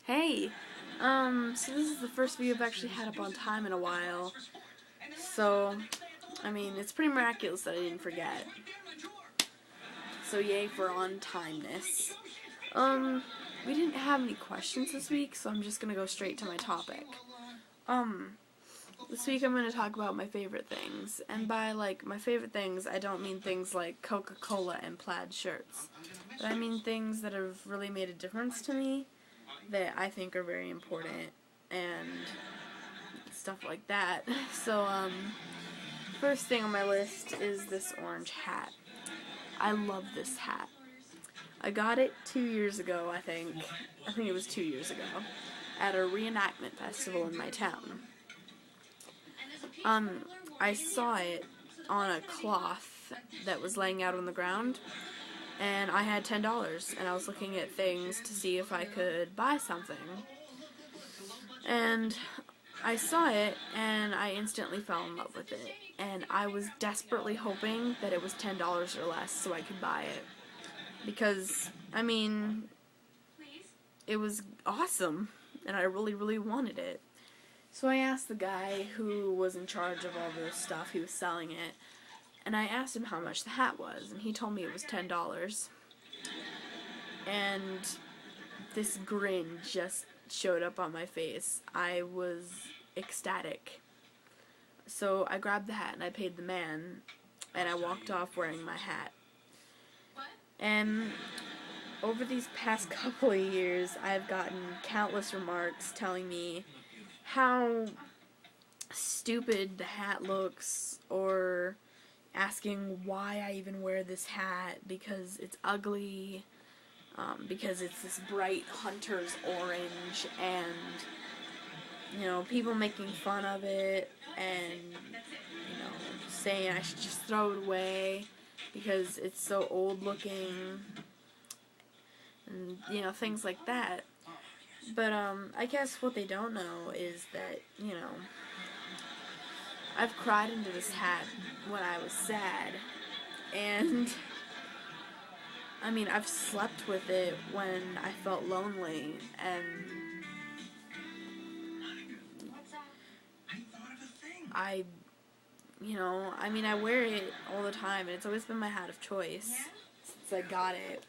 Hey, so this is the first video I've actually had up on time in a while. So, I mean, it's pretty miraculous that I didn't forget. So yay for on-timeness. We didn't have any questions this week, so I'm just gonna go straight to my topic. This week I'm gonna talk about my favorite things. And by, my favorite things, I don't mean things like Coca-Cola and plaid shirts. But I mean things that have really made a difference to me, that I think are very important, and stuff like that. So, first thing on my list is this orange hat. I love this hat. I got it 2 years ago, I think. I think it was 2 years ago, at a reenactment festival in my town. I saw it on a cloth that was laying out on the ground, and I had $10, and I was looking at things to see if I could buy something. And I saw it, and I instantly fell in love with it. And I was desperately hoping that it was $10 or less so I could buy it. Because, I mean, it was awesome, and I really, really wanted it. So I asked the guy who was in charge of all this stuff, he was selling it, and I asked him how much the hat was, and he told me it was $10. And this grin just showed up on my face. I was ecstatic. So I grabbed the hat and I paid the man, and I walked off wearing my hat. And over these past couple of years, I've gotten countless remarks telling me how stupid the hat looks, or asking why I even wear this hat because it's ugly, because it's this bright hunter's orange, and, people making fun of it, and, saying I should just throw it away because it's so old looking, and, things like that. But, I guess what they don't know is that, I've cried into this hat when I was sad, and, I mean, I've slept with it when I felt lonely, and I wear it all the time, and it's always been my hat of choice since I got it,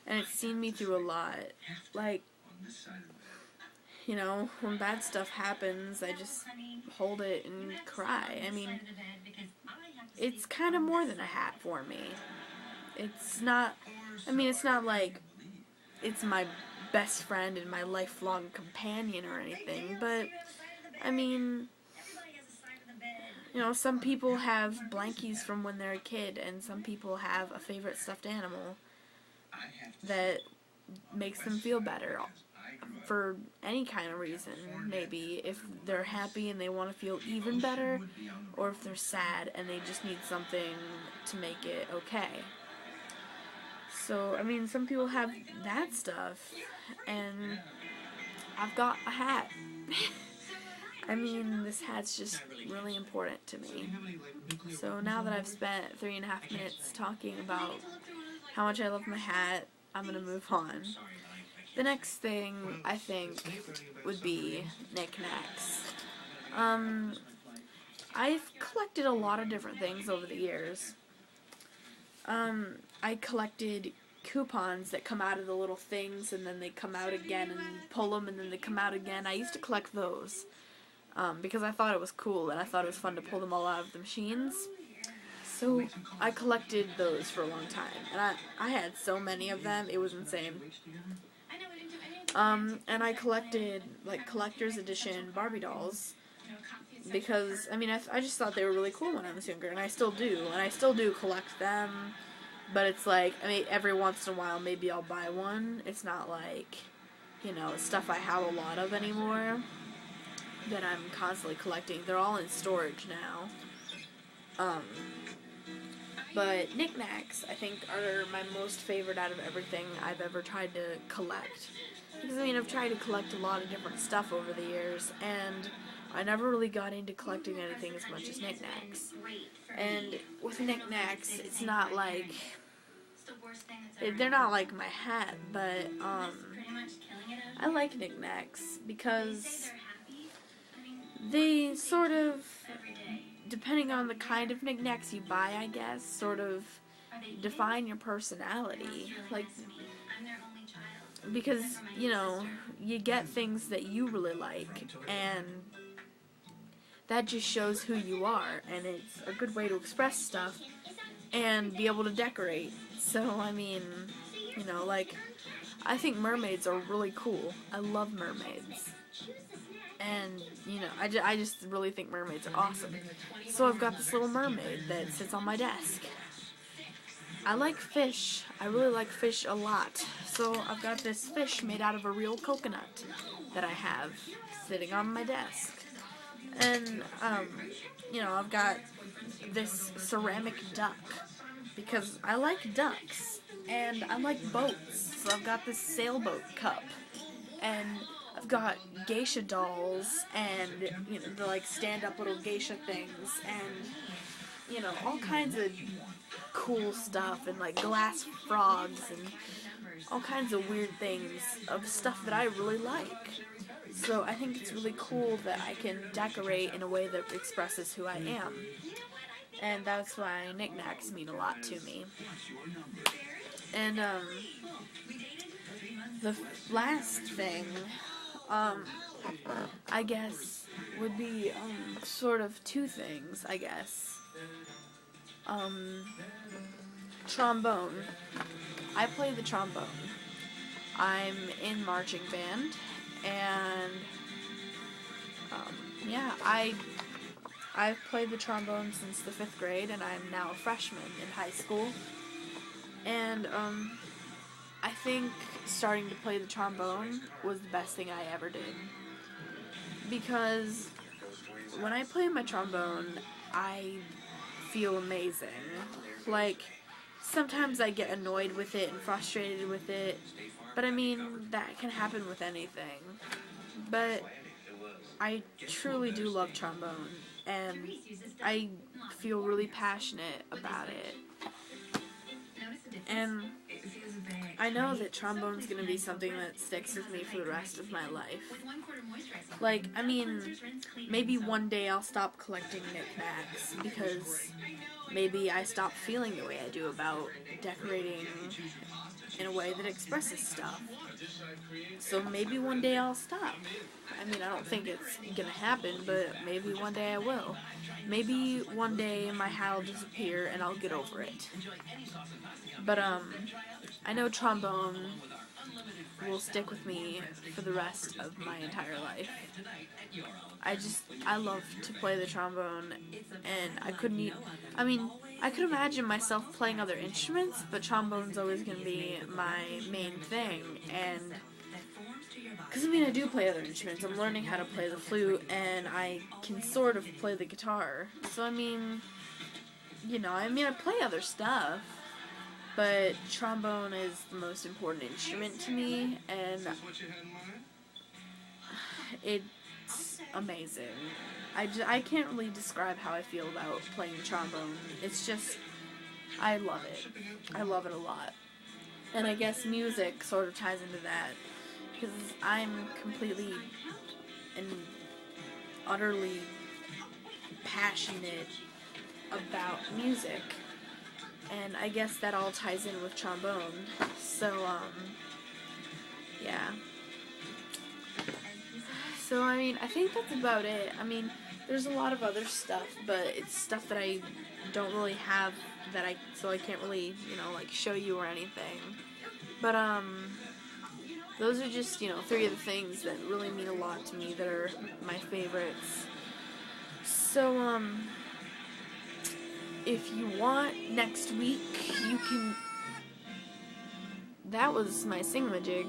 and it's seen me through a lot. When bad stuff happens, I just hold it and cry. I mean, it's kind of more than a hat for me. It's not like it's my best friend and my lifelong companion or anything, but, I mean, some people have blankies from when they're a kid, and some people have a favorite stuffed animal that makes them feel better for any kind of reason. Maybe if they're happy and they want to feel even better, or if they're sad and they just need something to make it okay. So, I mean, some people have that stuff, and I've got a hat. I mean, this hat's just really important to me. So now that I've spent 3.5 minutes talking about how much I love my hat, I'm gonna move on. The next thing, I think, would be knickknacks. I've collected a lot of different things over the years. I collected coupons that come out of the little things, and then they come out again, and you pull them, and then they come out again. I used to collect those, because I thought it was cool, and I thought it was fun to pull them all out of the machines. So I collected those for a long time, and I had so many of them, it was insane. And I collected, collector's edition Barbie dolls, because, I mean, I just thought they were really cool when I was younger, and I still do collect them, but it's every once in a while, maybe I'll buy one. It's not stuff I have a lot of anymore, that I'm constantly collecting. They're all in storage now. But knickknacks, I think, are my most favorite out of everything I've ever tried to collect. Because, I've tried to collect a lot of different stuff over the years, and I never really got into collecting anything as much as knickknacks. And with knickknacks, it's not like they're not like my hat, but I like knickknacks because they sort of, depending on the kind of knickknacks you buy, I guess, sort of define your personality. Like, because, you know, you get things that you really like, and that just shows who you are, and it's a good way to express stuff and be able to decorate. So, I mean, you know, like, I think mermaids are really cool. I love mermaids. And, you know, I just really think mermaids are awesome. So I've got this little mermaid that sits on my desk. I like fish. I really like fish a lot. So I've got this fish made out of a real coconut that I have sitting on my desk. And, you know, I've got this ceramic duck because I like ducks and I like boats. So I've got this sailboat cup, and I've got geisha dolls and, you know, the like stand-up little geisha things and, you know, all kinds of cool stuff and like glass frogs and all kinds of weird things of stuff that I really like. So I think it's really cool that I can decorate in a way that expresses who I am. And that's why knickknacks mean a lot to me. And the last thing, I guess, would be sort of two things, I guess. Trombone. I play the trombone. I'm in marching band, and yeah, I've played the trombone since the 5th grade, and I'm now a freshman in high school. And I think starting to play the trombone was the best thing I ever did, because when I play my trombone, I feel amazing. Like, sometimes I get annoyed with it and frustrated with it, but I mean, that can happen with anything. But I truly do love trombone, and I feel really passionate about it. And I know that trombone's gonna be something that sticks with me for the rest of my life. Like, I mean, maybe one day I'll stop collecting knickknacks because maybe I stop feeling the way I do about decorating in a way that expresses stuff. So maybe one day I'll stop. I mean, I don't think it's gonna happen, but maybe one day I will. Maybe one day my hat will disappear and I'll get over it. But I know trombone will stick with me for the rest of my entire life. I love to play the trombone, and I could imagine myself playing other instruments, but trombone's always going to be my main thing, and, because, I mean, I do play other instruments. I'm learning how to play the flute, and I can sort of play the guitar, so, I mean, you know, I play other stuff, but trombone is the most important instrument to me, and it's amazing. I can't really describe how I feel about playing trombone. It's just, I love it. I love it a lot. And I guess music sort of ties into that, because I'm completely and utterly passionate about music. And I guess that all ties in with trombone. So, yeah. So, I mean, I think that's about it. I mean, there's a lot of other stuff, but it's stuff that I don't really have so I can't really, you know, like, show you or anything. But, those are just, you know, 3 of the things that really mean a lot to me that are my favorites. So, if you want, next week, you can... That was my singamajig.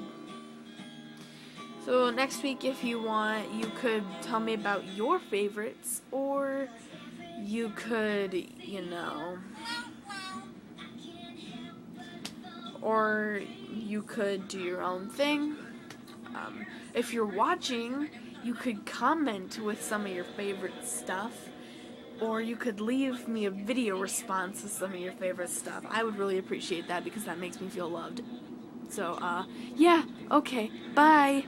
So next week, if you want, you could tell me about your favorites, or you could, you know... Or you could do your own thing. If you're watching, you could comment with some of your favorite stuff. or you could leave me a video response to some of your favorite stuff. I would really appreciate that because that makes me feel loved. So, yeah, okay, bye!